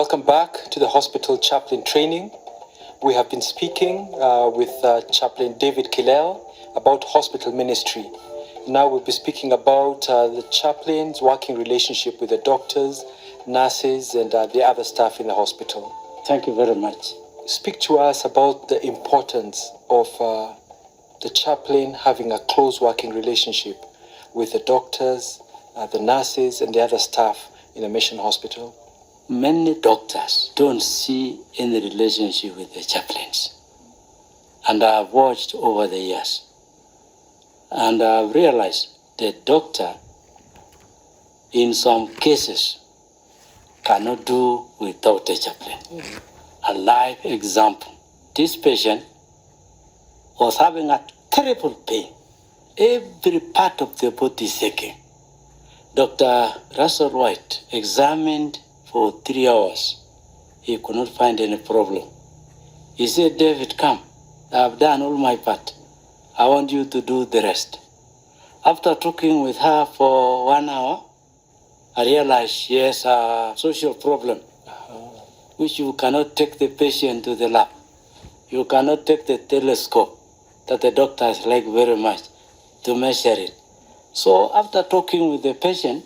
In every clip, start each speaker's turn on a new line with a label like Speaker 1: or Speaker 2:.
Speaker 1: Welcome back to the Hospital Chaplain Training. We have been speaking with Chaplain David Kilele about hospital ministry. Now we'll be speaking about the chaplain's working relationship with the doctors, nurses, and the other staff in the hospital.
Speaker 2: Thank you very much.
Speaker 1: Speak to us about the importance of the chaplain having a close working relationship with the doctors, the nurses, and the other staff in a mission hospital.
Speaker 2: Many doctors don't see any relationship with the chaplains. And I have watched over the years. And I have realized the doctor, in some cases, cannot do without a chaplain. A live example. This patient was having a terrible pain. Every part of the body is aching. Dr. Russell White examined for 3 hours. He could not find any problem. He said, David, come. I've done all my part. I want you to do the rest. After talking with her for 1 hour, I realized she has a social problem, which you cannot take the patient to the lab. You cannot take the telescope that the doctors like very much to measure it. So after talking with the patient,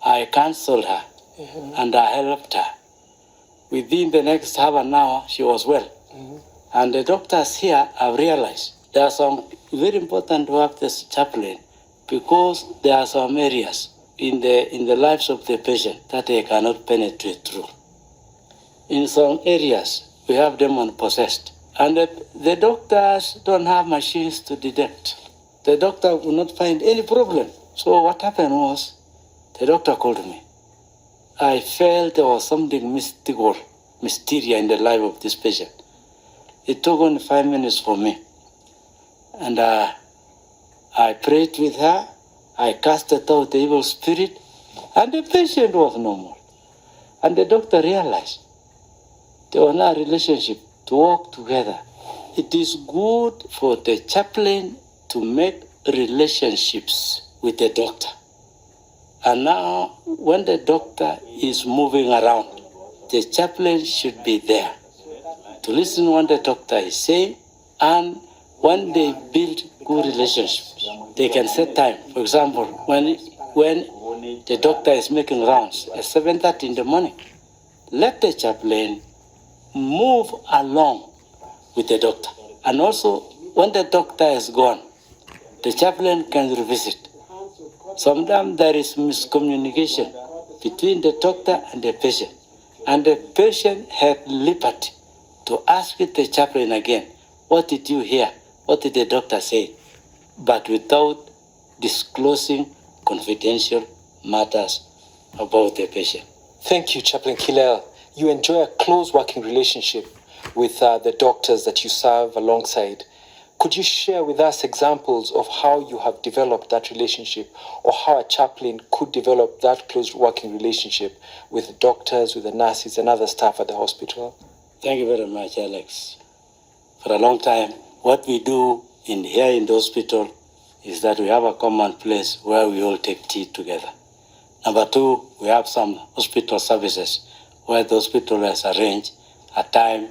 Speaker 2: I counseled her and I helped her. Within the next half an hour, she was well. And the doctors here have realized there are some very important to have this chaplain because there are some areas in the lives of the patient that they cannot penetrate through. In some areas, we have demon possessed. And the doctors don't have machines to detect. The doctor would not find any problem. So what happened was, the doctor called me. I felt there was something mystical, mysterious in the life of this patient. It took only 5 minutes for me. And I prayed with her. I casted out the evil spirit. And the patient was normal. And the doctor realized there was no relationship to work together. It is good for the chaplain to make relationships with the doctor. And now, when the doctor is moving around, the chaplain should be there to listen to what the doctor is saying. And when they build good relationships, they can set time. For example, when the doctor is making rounds at 7:30 in the morning, let the chaplain move along with the doctor. And also, when the doctor is gone, the chaplain can revisit. Sometimes there is miscommunication between the doctor and the patient. And the patient had liberty to ask the chaplain again, what did you hear? What did the doctor say? But without disclosing confidential matters about the patient.
Speaker 1: Thank you, Chaplain Kilele. You enjoy a close working relationship with the doctors that you serve alongside. Could you share with us examples of how you have developed that relationship, or how a chaplain could develop that close working relationship with the doctors, with the nurses, and other staff at the hospital?
Speaker 2: Thank you very much, Alex. For a long time, what we do here in the hospital is that we have a common place where we all take tea together. Number two, we have some hospital services where the hospital has arranged a time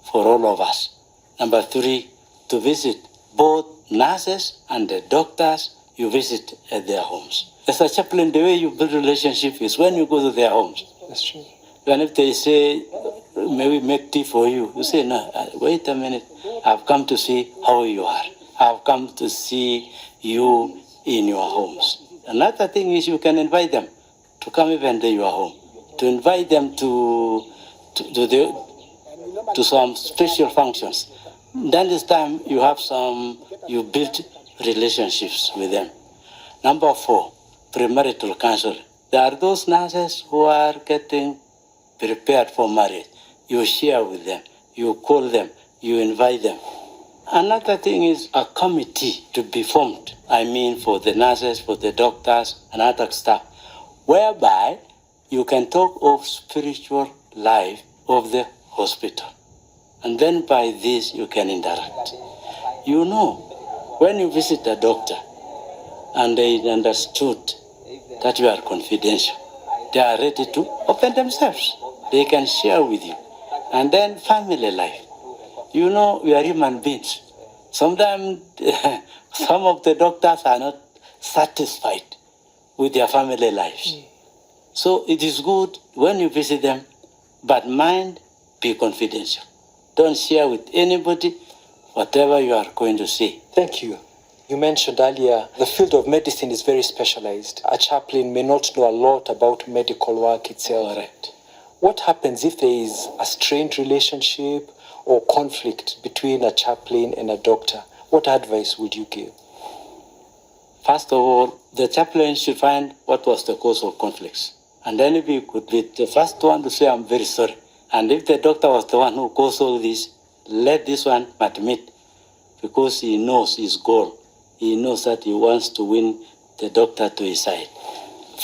Speaker 2: for all of us. Number three, to visit both nurses and the doctors you visit at their homes. As a chaplain, the way you build relationship is when you go to their homes.
Speaker 1: That's true.
Speaker 2: And if they say, may we make tea for you, you say, no, wait a minute, I've come to see how you are. I've come to see you in your homes. Another thing is you can invite them to come even to your home, to invite them to some special functions. Then this time you build relationships with them. Number four, premarital counseling. There are those nurses who are getting prepared for marriage. You share with them, you call them, you invite them. Another thing is a committee to be formed. I mean for the nurses, for the doctors, and other staff, whereby you can talk of spiritual life of the hospital. And then by this, you can interact. You know, when you visit a doctor and they understood that you are confidential, they are ready to open themselves. they can share with you. And then family life. You know, we are human beings. Sometimes some of the doctors are not satisfied with their family lives. So it is good when you visit them, but mind, be confidential. Don't share with anybody whatever you are going to say.
Speaker 1: Thank you. You mentioned earlier the field of medicine is very specialized. A chaplain may not know a lot about medical work itself.
Speaker 2: Correct.
Speaker 1: What happens if there is a strained relationship or conflict between a chaplain and a doctor? What advice would you give?
Speaker 2: First of all, the chaplain should find what was the cause of conflicts. And then if he could be the first one to say, I'm very sorry. And if the doctor was the one who caused all this, let this one admit, because he knows his goal. He knows that he wants to win the doctor to his side.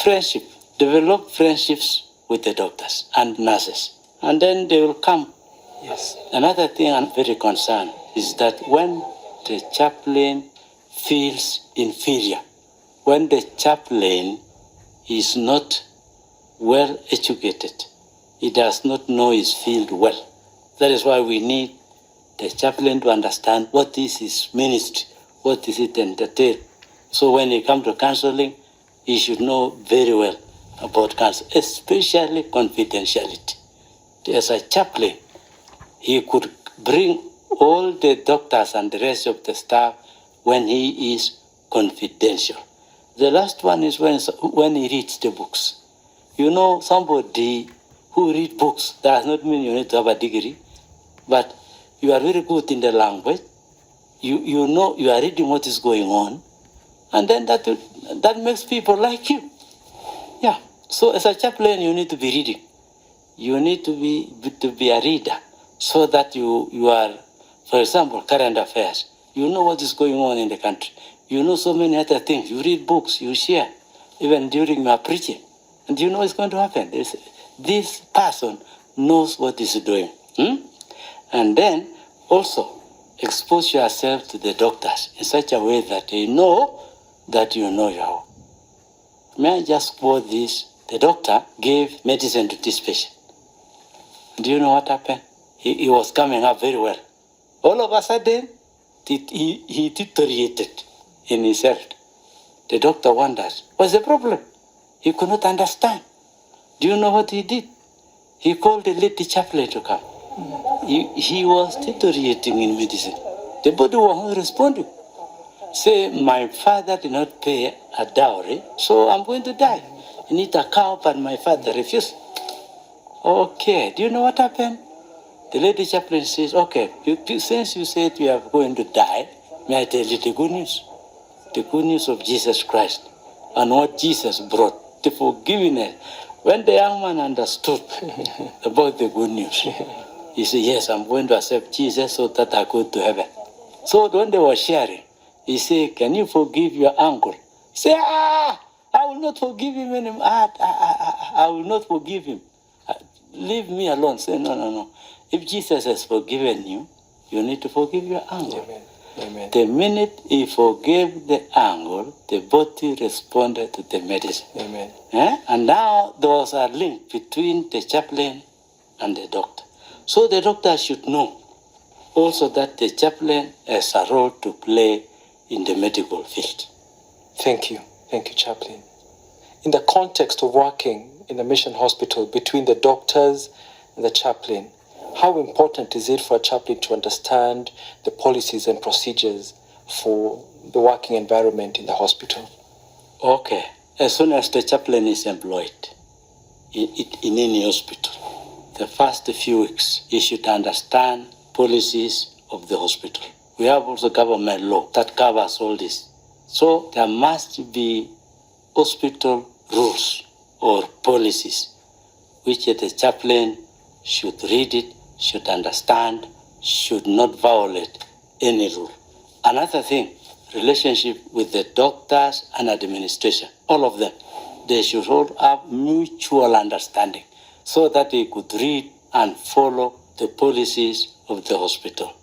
Speaker 2: Friendship. Develop friendships with the doctors and nurses. And then they will come.
Speaker 1: Yes.
Speaker 2: Another thing I'm very concerned is that when the chaplain feels inferior, when the chaplain is not well educated, he does not know his field well. That is why we need the chaplain to understand what is his ministry, what is it entail. So when he comes to counseling, he should know very well about counseling, especially confidentiality. As a chaplain, he could bring all the doctors and the rest of the staff when he is confidential. The last one is when he reads the books. You know, somebody who reads books does not mean you need to have a degree, but you are very good in the language. You know you are reading what is going on, and then that makes people like you. Yeah. So as a chaplain, you need to be reading. You need to be a reader, so that you are, for example, current affairs. You know what is going on in the country. You know so many other things. You read books, you share, even during your preaching. And you know what's going to happen. This person knows what he's doing. And then also expose yourself to the doctors in such a way that they know that you know your work. May I just quote this? The doctor gave medicine to this patient. Do you know what happened? He was coming up very well. All of a sudden, he deteriorated in his health. The doctor wonders, what's the problem? He could not understand. Do you know what he did? He called the lady chaplain to come. He was deteriorating in medicine. The body was not responding. Say, my father did not pay a dowry, so I'm going to die. I need a cow, but my father refused. Okay, do you know what happened? The lady chaplain says, okay, since you said you are going to die, may I tell you the good news? The good news of Jesus Christ and what Jesus brought, the forgiveness. When the young man understood about the good news, he said, yes, I'm going to accept Jesus so that I go to heaven. So when they were sharing, he said, can you forgive your uncle? He said, I will not forgive him anymore. I will not forgive him. Leave me alone. Say, no. If Jesus has forgiven you, you need to forgive your uncle.
Speaker 1: Amen. Amen.
Speaker 2: The minute he forgave the uncle, the body responded to the medicine.
Speaker 1: Amen.
Speaker 2: And now there was a link between the chaplain and the doctor. So the doctor should know also that the chaplain has a role to play in the medical field.
Speaker 1: Thank you, chaplain. In the context of working in a mission hospital between the doctors and the chaplain, how important is it for a chaplain to understand the policies and procedures for the working environment in the hospital?
Speaker 2: Okay. As soon as the chaplain is employed in any hospital, the first few weeks, he should understand policies of the hospital. We have also government law that covers all this. So there must be hospital rules or policies which the chaplain should read it, should understand, should not violate any rule. Another thing, relationship with the doctors and administration, all of them, they should all have mutual understanding so that they could read and follow the policies of the hospital.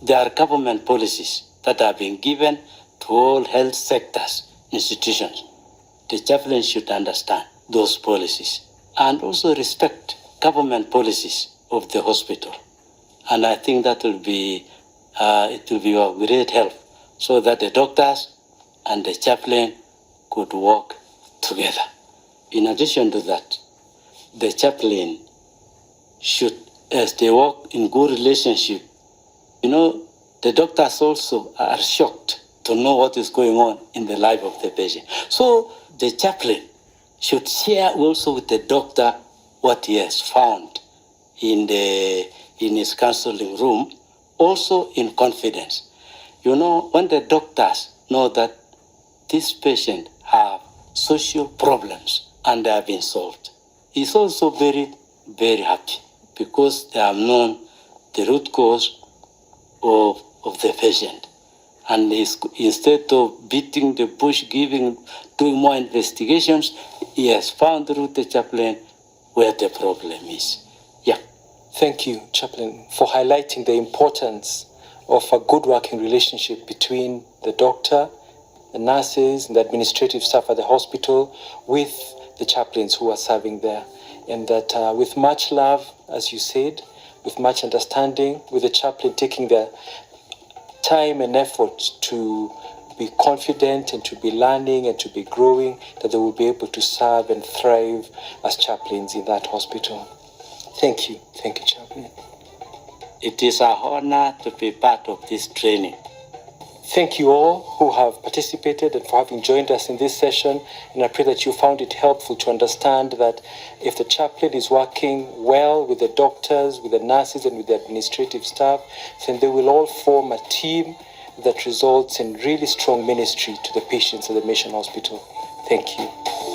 Speaker 2: There are government policies that have been given to all health sectors, institutions. The chaplain should understand those policies and also respect government policies of the hospital. And I think that will be, it will be of great help so that the doctors and the chaplain could work together. In addition to that, the chaplain should, as they work in good relationship, the doctors also are shocked to know what is going on in the life of the patient. So the chaplain should share also with the doctor what he has found in his counseling room, also in confidence. When the doctors know that this patient have social problems and they have been solved, he's also very, very happy because they have known the root cause of the patient. And instead of beating the bush, doing more investigations, he has found through the chaplain where the problem is. Yeah.
Speaker 1: Thank you, Chaplain, for highlighting the importance of a good working relationship between the doctor, the nurses, and the administrative staff at the hospital with the chaplains who are serving there. And that with much love, as you said, with much understanding, with the chaplain taking their time and effort to be confident and to be learning and to be growing, that they will be able to serve and thrive as chaplains in that hospital. Thank you, Chaplain.
Speaker 2: It is an honor to be part of this training.
Speaker 1: Thank you all who have participated and for having joined us in this session. And I pray that you found it helpful to understand that if the chaplain is working well with the doctors, with the nurses, and with the administrative staff, then they will all form a team that results in really strong ministry to the patients at the Mission Hospital. Thank you.